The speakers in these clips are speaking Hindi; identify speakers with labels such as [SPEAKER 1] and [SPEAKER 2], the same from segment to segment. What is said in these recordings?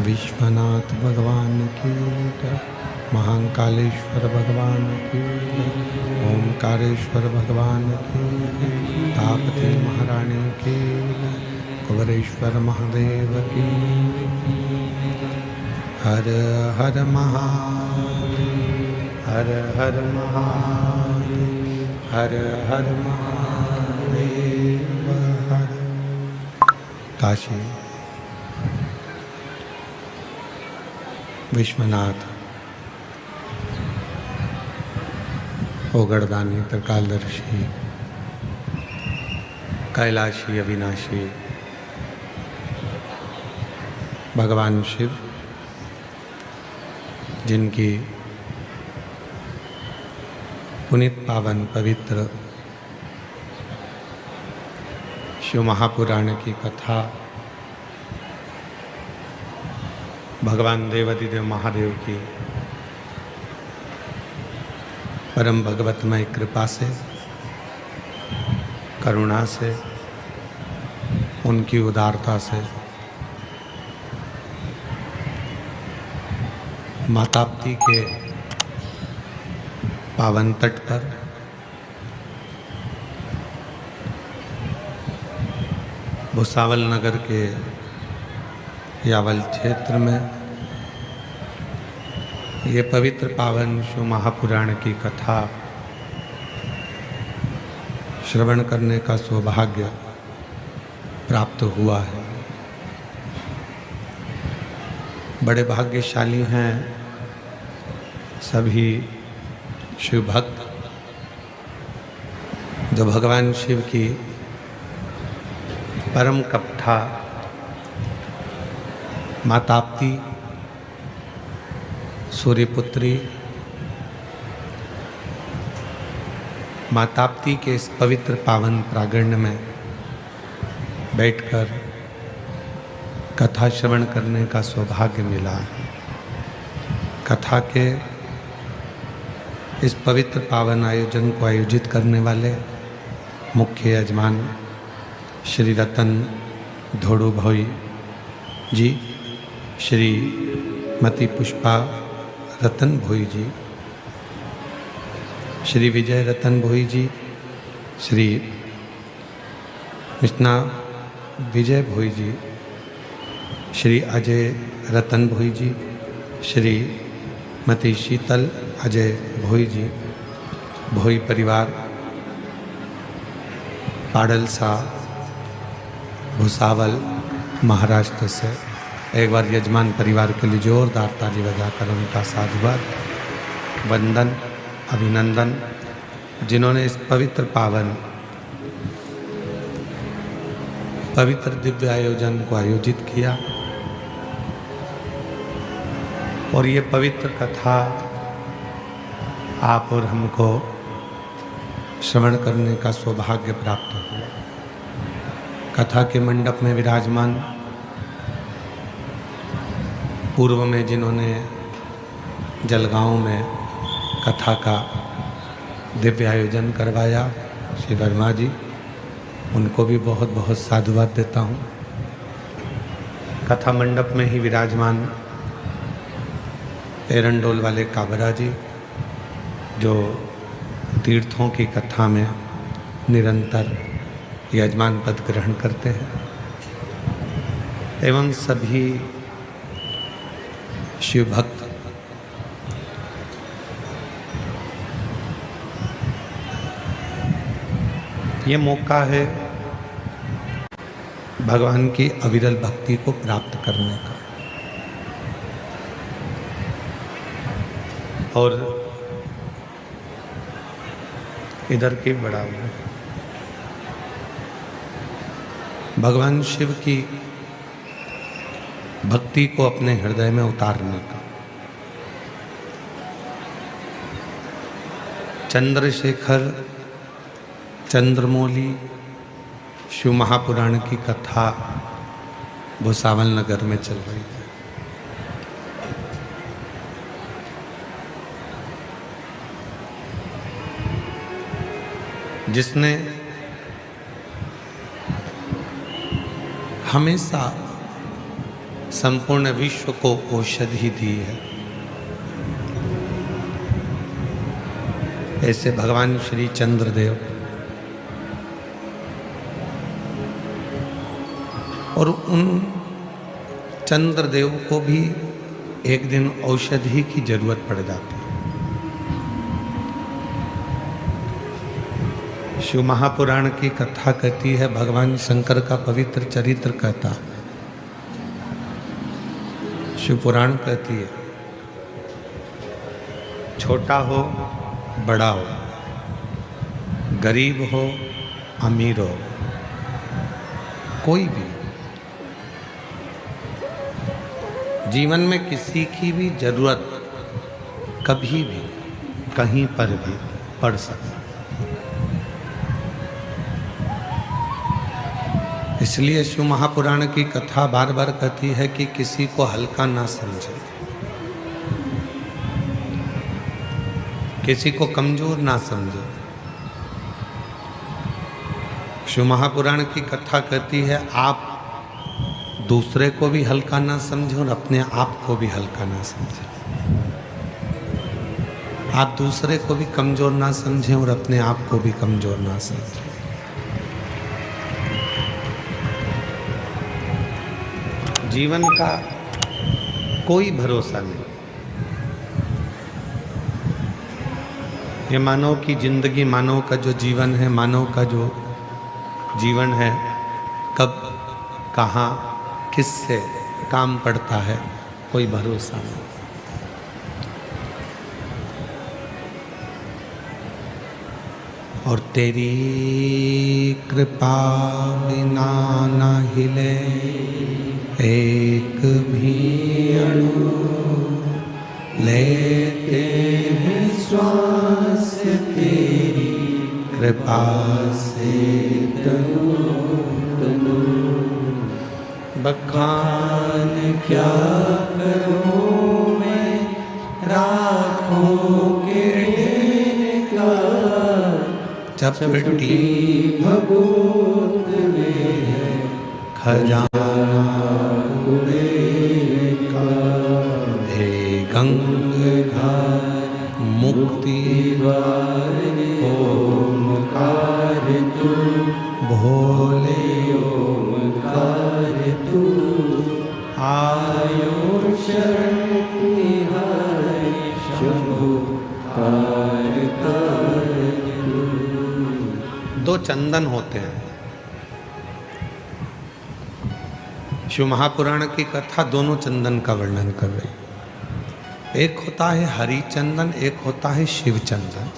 [SPEAKER 1] विश्वनाथ भगवान की जय, महाकालेश्वर भगवान की जय, ओमकारेश्वर भगवान की जय, तापती महारानी की जय, कुबरेश्वर महादेव की जय। हर हर महादेव, हर हर महादेव, हर हर महादेव, हर। काशी विश्वनाथ ओगड़दानी त्रिकालदर्शी कैलाशी अविनाशी भगवान शिव, जिनकी पुनीत पावन पवित्र शिव महापुराण की कथा भगवान देवाधिदेव महादेव की परम भगवतमय कृपा से, करुणा से, उनकी उदारता से माताप्ती के पावन तट पर भुसावल नगर के यावल क्षेत्र में ये पवित्र पावन शिव महापुराण की कथा श्रवण करने का सौभाग्य प्राप्त हुआ है। बड़े भाग्यशाली हैं सभी शिव भक्त जो भगवान शिव की परम कथा माताप्ती सूर्यपुत्री माताप्ती के इस पवित्र पावन प्रांगण में बैठकर कथा श्रवण करने का सौभाग्य मिला। कथा के इस पवित्र पावन आयोजन को आयोजित करने वाले मुख्य यजमान श्री रतन धोड़ू भोई जी, श्री मती पुष्पा रतन भोई जी, श्री विजय रतन भोई जी, श्री कृष्णा विजय भोई जी, श्री अजय रतन भोई जी, श्रीमती शीतल अजय भोई जी, भोई परिवार पाडलसा भुसावल महाराष्ट्र से। एक बार यजमान परिवार के लिए जोरदार ताली बजाकर उनका साधुवाद, वंदन, अभिनंदन, जिन्होंने इस पवित्र दिव्य आयोजन को आयोजित किया और ये पवित्र कथा आप और हमको श्रवण करने का सौभाग्य प्राप्त हुआ। कथा के मंडप में विराजमान पूर्व में जिन्होंने जलगांव में कथा का दिव्य आयोजन करवाया, श्री वर्मा जी, उनको भी बहुत बहुत साधुवाद देता हूँ। कथा मंडप में ही विराजमान एरंडोल वाले काबरा जी, जो तीर्थों की कथा में निरंतर यजमान पद ग्रहण करते हैं, एवं सभी शिव भक्त ये मौका है भगवान की अविरल भक्ति को प्राप्त करने का। और इधर के बड़ा हुआ भगवान शिव की भक्ति को अपने हृदय में उतारने का। चंद्रशेखर चंद्रमौली शिव महापुराण की कथा भुसावल नगर में चल रही है। जिसने हमेशा संपूर्ण विश्व को औषधि दी है, ऐसे भगवान श्री चंद्रदेव और उन चंद्रदेव को भी एक दिन औषधि की जरूरत पड़ जाती है। शिव महापुराण की कथा कहती है, भगवान शंकर का पवित्र चरित्र कहता है, शिव पुराण कहती है, छोटा हो बड़ा हो, गरीब हो अमीर हो, कोई भी जीवन में किसी की भी जरूरत कभी भी कहीं पर भी पड़ सकती। इसलिए शिव महापुराण की कथा बार बार कहती है कि किसी को हल्का ना समझे, किसी को कमजोर ना समझे। शिव महापुराण की कथा कहती है, आप दूसरे को भी हल्का ना समझे और अपने आप को भी हल्का ना समझे। आप दूसरे को भी कमजोर ना समझें और अपने आप को भी कमजोर ना समझें। जीवन का कोई भरोसा नहीं। ये मानव की जिंदगी, मानव का जो जीवन है, मानव का जो जीवन है, कब कहाँ किससे काम पड़ता है, कोई भरोसा नहीं। और तेरी कृपा बिना न हिले एक भी अणु, लेते हैं श्वास तेरी कृपा से तनु तनु। बखान क्या करूं मैं राखों के ढेर का, चपटी भगोत में है खजाना कुबेर का। हे गंगाधर मुक्ति द्वार ओमकार तू भोले दो चंदन होते हैं। शिव महापुराण की कथा दोनों चंदन का वर्णन कर रही है। एक होता है हरि चंदन, एक होता है शिव चंदन।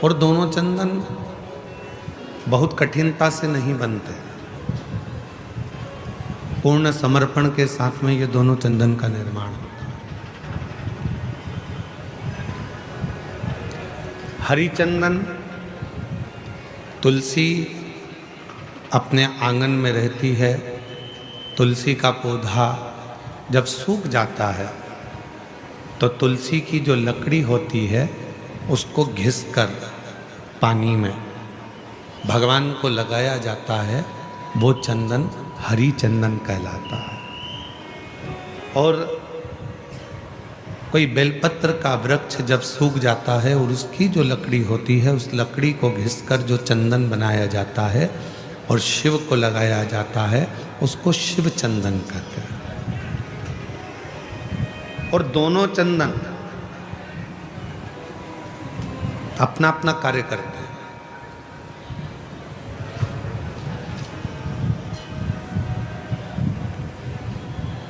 [SPEAKER 1] और दोनों चंदन बहुत कठिनता से नहीं बनते। पूर्ण समर्पण के साथ में ये दोनों चंदन का निर्माण होता है। हरि चंदन तुलसी अपने आंगन में रहती है। तुलसी का पौधा जब सूख जाता है तो तुलसी की जो लकड़ी होती है उसको घिसकर पानी में भगवान को लगाया जाता है। वो चंदन हरि चंदन कहलाता है। और कोई बेलपत्र का वृक्ष जब सूख जाता है और उसकी जो लकड़ी होती है उस लकड़ी को घिसकर जो चंदन बनाया जाता है और शिव को लगाया जाता है उसको शिव चंदन कहते हैं। और दोनों चंदन अपना अपना कार्य करते हैं।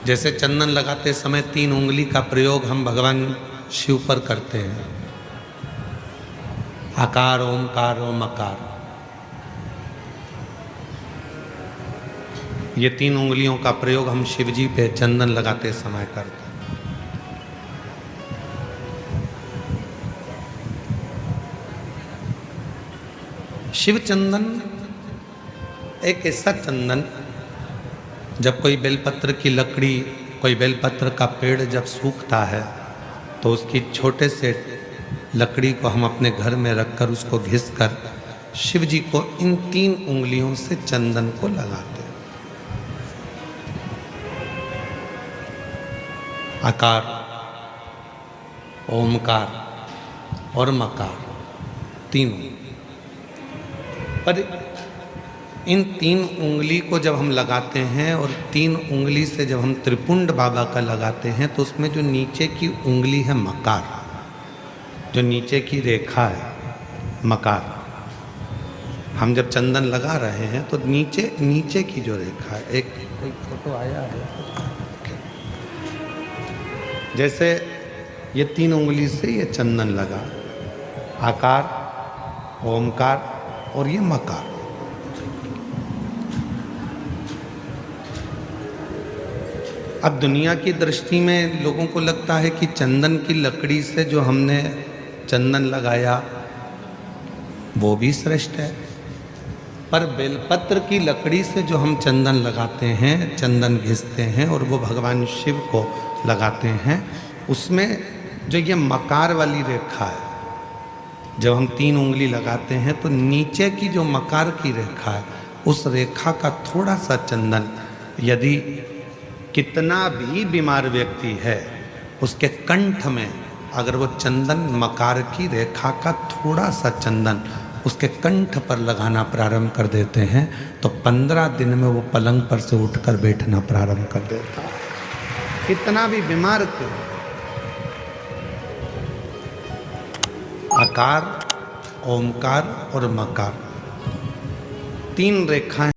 [SPEAKER 1] जैसे चंदन लगाते समय 3 उंगली का प्रयोग हम भगवान शिव पर करते हैं। आकार, ओमकार और मकार, ये 3 उंगलियों का प्रयोग हम शिव जी पे चंदन लगाते समय करते हैं। शिव चंदन एक ऐसा चंदन, जब कोई बेलपत्र की लकड़ी, कोई बेलपत्र का पेड़ जब सूखता है तो उसकी छोटे से लकड़ी को हम अपने घर में रखकर उसको घिसकर शिव जी को इन 3 उंगलियों से चंदन को लगाते हैं। आकार, ओमकार और मकार, तीनों। पर इन 3 उंगली को जब हम लगाते हैं और 3 उंगली से जब हम त्रिपुंड बाबा का लगाते हैं तो उसमें जो नीचे की उंगली है मकार, जो नीचे की रेखा है मकार, हम जब चंदन लगा रहे हैं तो नीचे की जो रेखा है, एक कोई फोटो आया है, जैसे ये 3 उंगली से ये चंदन लगा, आकार, ओमकार और ये मकार। अब दुनिया की दृष्टि में लोगों को लगता है कि चंदन की लकड़ी से जो हमने चंदन लगाया वो भी श्रेष्ठ है, पर बेलपत्र की लकड़ी से जो हम चंदन लगाते हैं, चंदन घिसते हैं और वो भगवान शिव को लगाते हैं, उसमें जो ये मकार वाली रेखा है, जब हम 3 उंगली लगाते हैं तो नीचे की जो मकार की रेखा है उस रेखा का थोड़ा सा चंदन, यदि कितना भी बीमार व्यक्ति है उसके कंठ में अगर वो चंदन मकार की रेखा का थोड़ा सा चंदन उसके कंठ पर लगाना प्रारंभ कर देते हैं तो 15 दिन में वो पलंग पर से उठकर बैठना प्रारंभ कर देता है, कितना भी बीमार क्यों। आकार, ओमकार और मकार, 3 रेखाएं